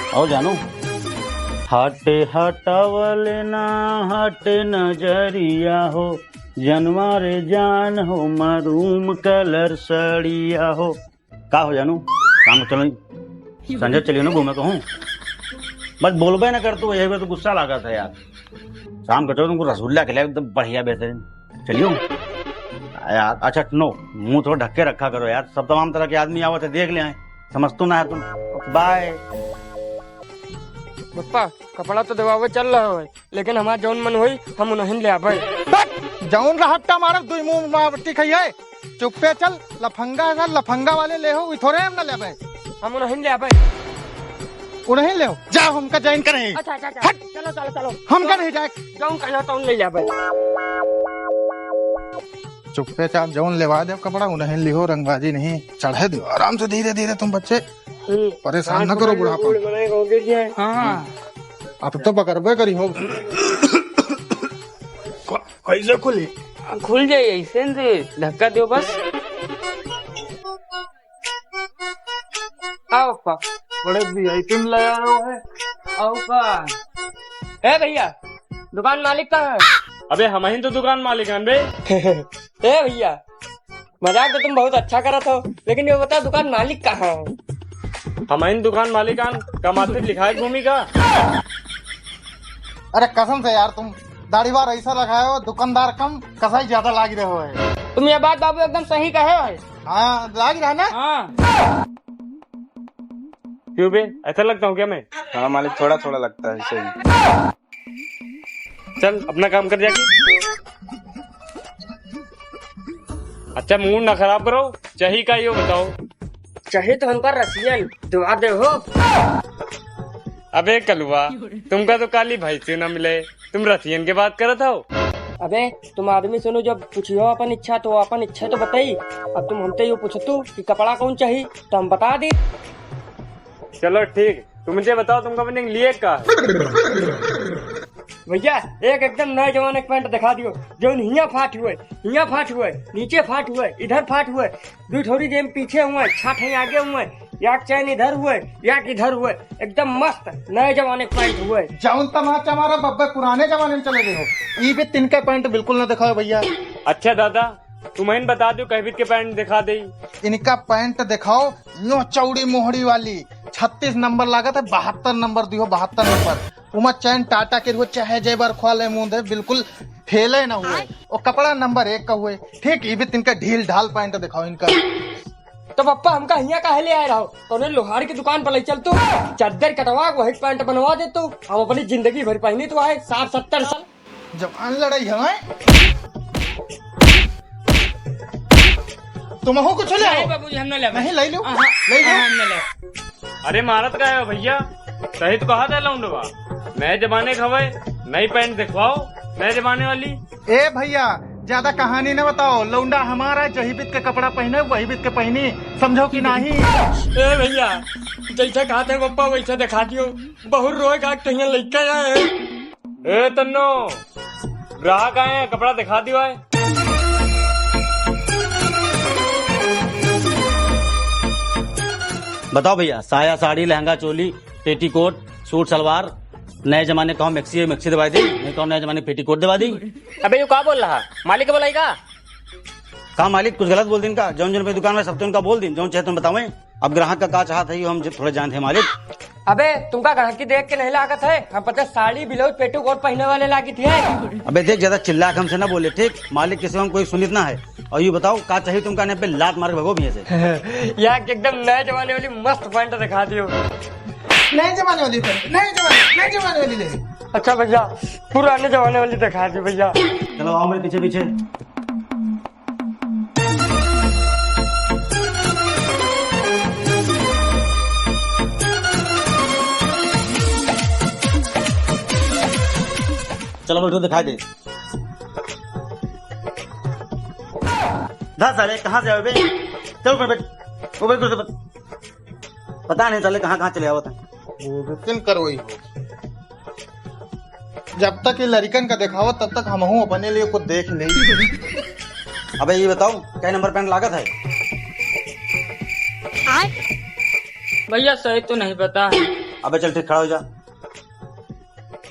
आओ जानू। हटे हटावले ना हटे नजरिया हो, जनवारे जान हो मरूम कलर सड़िया हो। का हो जानू काम चलो संजय चलियो ना घूमे कहूँ, बस बोलबे ना कर तू यही तो गुस्सा लगा था यार। शाम को चलो तुमको रसगुल्ला खिलाए एकदम बढ़िया बेहतरीन, चलियो यार। अच्छा नो मुंह थोड़ा ढक के रखा करो यार, सब तमाम तरह के आदमी आवत है देख ले आए, समझ तो ना है तुम। बाय। पप्पा कपड़ा तो देवावे चल रहा है, लेकिन हमारा जौन मन हुई हम नहीं ले आवे। जौन रहट्टा मारब दुई मुंह मावटी खइए, चुप्पे चल। लफंगा है लफंगा वाले ले हो थोड़े हम ना लेबे, हम नहीं ले आवे। उन्हें ले जाओ, हमका जॉइन करें। अच्छा अच्छा अच्छा चलो चलो चलो, हमका नहीं जाए। जौन कहना तो ले आवे। चुप्पे चाप जौन लेवा दे कपड़ा उन्हें लिहो, रंगबाजी नहीं चढ़े दो आराम से धीरे धीरे। तुम बच्चे परेशान न करो बुढ़ापा। हाँ अब तो पकड़बे करी हो। कैसे खुली? खुल जाए ऐसे धक्का दो बस। आओ पा बड़े वीआईपी में लगा रहा है। आओ पा ए भैया दुकान मालिक कहाँ है? अबे हम ही तो दुकान मालिक हैं बे। ए भैया मजाक तो तुम बहुत अच्छा करा था, लेकिन ये बता दुकान मालिक कहाँ है? हम ही दुकान मालिकान का मात्र लिखा है भूमि का। अरे कसम से यार तुम दाढ़ी बार ऐसा लगाए हो, दुकानदार कम कसाई ज्यादा लाग रहे हो है। तुम ये बात बाबू एकदम सही कहे हो। हाँ लाग रहा ना। हाँ क्यों बे ऐसा लगता हूँ क्या मैं? हाँ मालिक थोड़ा थोड़ा लगता है सही। चल अपना काम कर जाके। अच्छा मूड ना खराब करो, चाहिए का यो बताओ। चाहे तो हम पर रसियन दुआ दे हो। अबे कलुआ तुमका तो काली भाई से न मिले, तुम रसियन के बात करत हो। अबे तुम आदमी सुनो, जब पूछियो अपन इच्छा तो अपन इच्छा तो बताई। अब तुम हमसे यो पूछतू कि कपड़ा कौन चाहिए तो हम बता दी। चलो ठीक, तुम मुझे बताओ तुमका मैंने लिए का भैया एक एकदम नए जमाने का पैंट दिखा दियो, जो हिया फाट हुए नीचे फाट हुए इधर फाट हुए, दो थोड़ी जेम पीछे हुए, छाठ आगे हुए, याक चैन इधर हुए याक इधर हुए, एकदम मस्त नए जमाने का पैंट हुए। जौन तमाचा मारा बब्बे पुराने जमाने में चले गए हो। ये भी तिनका पैंट बिल्कुल ना दिखाओ भैया। अच्छा दादा तुम्हें बता दो कहबीत के पैंट दिखा दे। इनका पैंट दिखाओ, नो चौड़ी मोहड़ी वाली 36 नंबर लागत है, 72 नंबर दियो 72 नंबर। उमा चैन टाटा के हुए चाहे जेबर खोले मुंह दे बिल्कुल फेले ना हुए, और कपड़ा नंबर 1 का हुए। ठीक ये भी तिनका ढील ढाल पैंट दिखाओ इनका। तो पप्पा हमका हिया काहे ले आए रहो? तो उन्हें लोहार की दुकान पर ले चल तू, चादर कटवा वही पैंट बनवा दे तू, हम अपनी जिंदगी भर पहनी तो आए 60-70 साल। जवान लड़ाई है तुम हो कुछ ले बाबूजी हम न ले। नहीं ले लो अरे मारत का है भैया, सही तो कहा था लौंडवा। नए जमाने खवे नई पैंट दिखवाओ नए जमाने वाली। ए भैया ज्यादा कहानी न बताओ, लौंडा हमारा जही बीत के कपड़ा पहने वही बीत के पहनी, समझो कि नहीं? ए भैया जैसे कहा थे पप्पा वैसे दिखा दियो, बहुत रोए का कहीं लड़का आए। ए तन्नो ग्राहक आए हैं, कपड़ा दिखा दियो है। बताओ भैया, साया साड़ी लहंगा चोली पेटीकोट सूट सलवार नए जमाने का मैक्सी दबा दी, नहीं कहो नए जमाने पेटीकोट दबा दी। अबे ये क्या बोल रहा? मालिक बोलाएगा कहा मालिक कुछ गलत बोल दिन का, जौन पे दुकान में सब उनका बोल दिन, जौन चाहे तुम बताओ। अब ग्राहक का चाहत है हम थोड़ा जानते हैं मालिक। अबे तुमका ग्राहकी देख के नहीं लागत है, हम पता साड़ी ब्लाउज पेटीकोट पहने वाले लागी थे। अबे देख ज्यादा चिल्ला के हमसे ना बोले, ठीक? मालिक किसी हम कोई सुनित ना है। और ये बताओ का चाहिए तुमका, ने पे लात मार के भगो भी से। यार एकदम नए जमाने वाली मस्त पैंट दिखा दियो। नए जमाने वाली नए जमाने वाली ले। अच्छा भैया पुराने जमाने वाली दिखा दी भैया। चलो आओ मेरे पीछे पीछे। चलो बैठो दिखाई दे। साले कहाँ से आए बे? चलो बैठ बैठ। पता नहीं चले कहाँ चले आवत है। करो ही हो, जब तक ये लड़कन का दिखाओ तब तक हम अपने लिए कुछ देख नहीं। अबे ये बताओ क्या नंबर पैंट लागत है? भैया सही तो नहीं पता। अबे चल ठीक, खड़ा हो जा।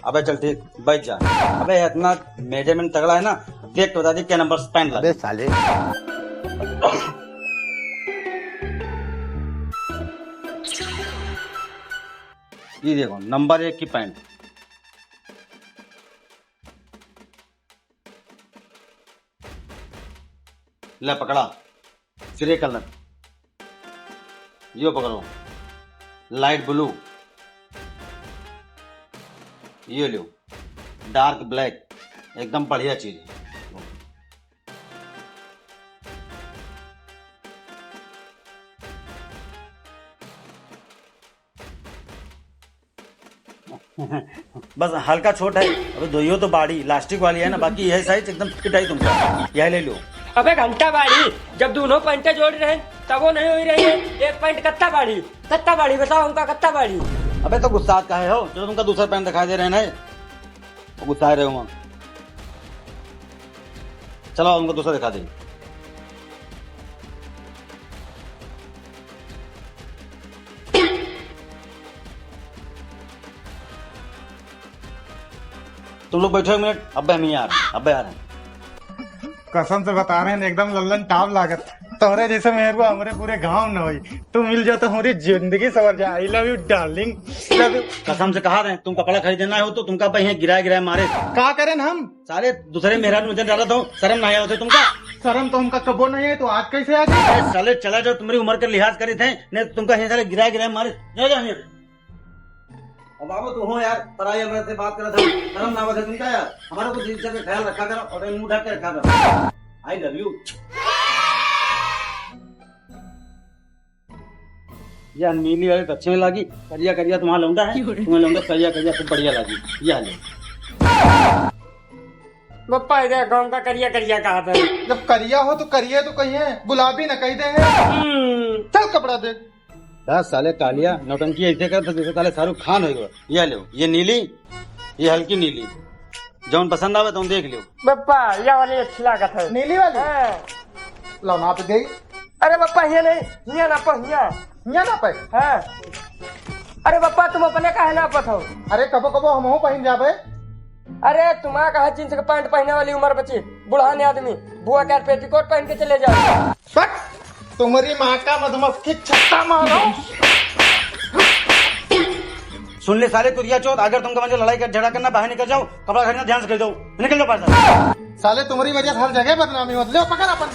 अबे चल ठीक, बैठ जा। अबे इतना मेजरमेंट तगड़ा है ना, देख तो बता दे क्या नंबर पेन लगा। साले ये देखो नंबर 1 की पैंट। ले पकड़ा, फिर ये कलर, यो पकड़ो, लाइट ब्लू, ये लो डार्क ब्लैक, एकदम बढ़िया चीज है। बस हल्का छोट है, अबे दोइयो तो बाड़ी इलास्टिक वाली है ना, बाकी यह साइज एकदम फिट है तुमका, यह ले लो। अबे घंटा बाड़ी, जब दोनों पैंटे जोड़ रहे हैं तब वो नहीं हो रही है। एक पैंट कत्ता बाड़ी बताओ हमका कत्ता बाड़ी। अबे तो गुस्सा का है हो, चलो तुमका दूसरा पैंट दिखाई दे रहे हैं, वो गुस्सा रहे हो। चलो उनको दूसरा दिखा देंगे। तुम लोग बैठो एक मिनट, अब्बे हम यार अब्बे यार कसम से बता रहे हैं एकदम लल्लन टाप लागत। तोरे जैसे मेरे को हमारे पूरे गांव न हुई, तू मिल जाए तो हमारी जिंदगी सवर जाए। I love you darling, love you. कसम से कहा रहे तुम कपड़ा खरीदना हो तो तुमका पे गिराए मारे का करें हम? सारे दूसरे मेहरा मुझे डाला दो, शर्म नहीं होते तुमका। शर्म तो हमका कबो नहीं है, तो आज कैसे आ गई? अरे साले चला जाओ, तुम्हारी उम्र के लिहाज करे थे, नहीं तो तुमका यहाँ साले गिराए मारे। जा जा यहाँ। अब बाबू तू हो यार, पराई अमर से बात कर रहा था, शर्म ना होते तुमका यार। हमारा कुछ इज्जत का ख्याल रखा करो और मुंह ढक के रखा करो। I love you. यार नीली वाली तो अच्छी में लगी, करिया करिया तुम्हारा लौंडा है, तुम्हें लौंडा करिया करिया खूब बढ़िया लगी। यह ले पप्पा इधर गाँव का करिया करिया कहा था। जब करिया हो तो करिए तो कहिए, गुलाबी न कही देंगे। चल कपड़ा दे। दस साले कालिया नौटंकी ऐसे कर जैसे साले शाहरुख खान हो गया। यह लो, ये नीली, ये हल्की नीली, जौन पसंद आवे तुम देख लो। पप्पा यह वाली अच्छी लागत है। नीली वाली हाँ। लो नाप गई। अरे पप्पा हिया नहीं, हिया ना पहिया। हिया ना पे। हाँ। अरे पप्पा तुम अपने काहे ना पथो? अरे कबो कबो हम पहन जाबे। अरे तुम्हारा कहा जींस का पैंट पहने वाली उम्र बची, बुढ़ाने आदमी बुआ का पेटीकोट पहन के चले जाओ। बट तुम्हारी माँ का मधुमक्खी छत्ता मारो। सुन ले साले तुरिया चौथ, अगर तुमको मुझे लड़ाई कर झगड़ा करना बाहर निकल जाओ, कपड़ा खरीदना ध्यान से कर जाओ, निकल जाओ पास। साले तुम्हारी वजह से हर जगह बदनामी होती। ले पकड़ अपन।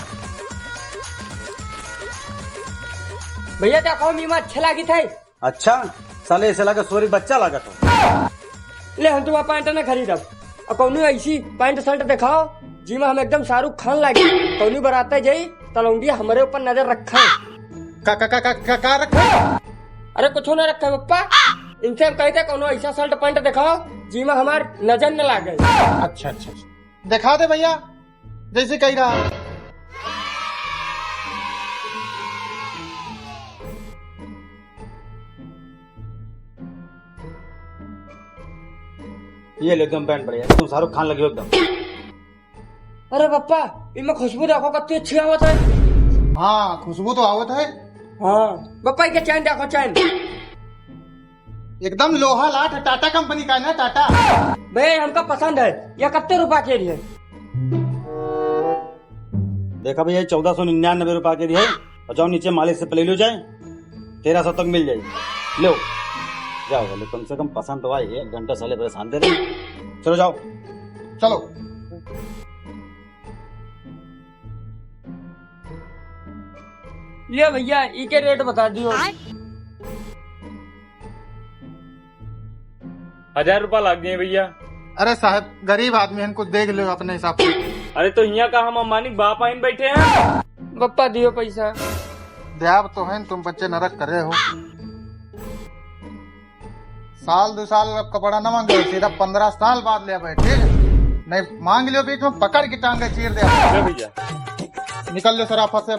भैया क्या कहो मीमा अच्छा लगी थी। अच्छा साले ऐसे लगा सोरी बच्चा लगा तो। ले हम तुम्हारा पैंट न खरीदब, और कौन ऐसी पैंट शर्ट दिखाओ जिमा हम एकदम शाहरुख खान लगे। कौन बराते जाई तलौंडिया हमारे ऊपर नजर रखा है। का रखे? अरे कुछ न रखा है पप्पा, इनसे हम कहते कौन ऐसा शर्ट पैंट दिखाओ जिमा हमार नजर न लागे। अच्छा अच्छा दिखा दे भैया, जैसे कही रहा। ये ले एकदम पैंट बढ़िया, तुम शाहरुख खान लगे हो एकदम। अरे पप्पा इनमें खुशबू देखो कितनी अच्छी आवत है। हाँ खुशबू तो आवत है। हाँ पप्पा के चैन देखो, चैन एकदम लोहा लाट है, टाटा कंपनी का है ना, टाटा। भाई हमका पसंद है। यह कितने रुपए के लिए? देखा भैया 1499 रुपए के लिए, और जाओ नीचे मालिक से ले लो जाए, 1300 तक मिल जाएगी। लो जाओ बोले, कम से कम पसंद तो आई, 1 घंटा साले परेशान दे रहे। चलो जाओ। चलो ले भैया इके रेट बता दियो। 1000 रुपया लग गए भैया। अरे साहब गरीब आदमी हैं, कुछ देख लो अपने हिसाब से। अरे तो यहाँ का हम अम्बानी बाप आइन बैठे हैं। पप्पा दियो पैसा। द्याब तो है, तुम बच्चे नरक कर रहे हो। साल 2 साल अब कपड़ा न मांगो, सीधा 15 साल बाद ले बैठ, ठीक है? नहीं मांग लियो बीच में पकड़ के टांगे चीर दे। भैया निकल लो सराफा से।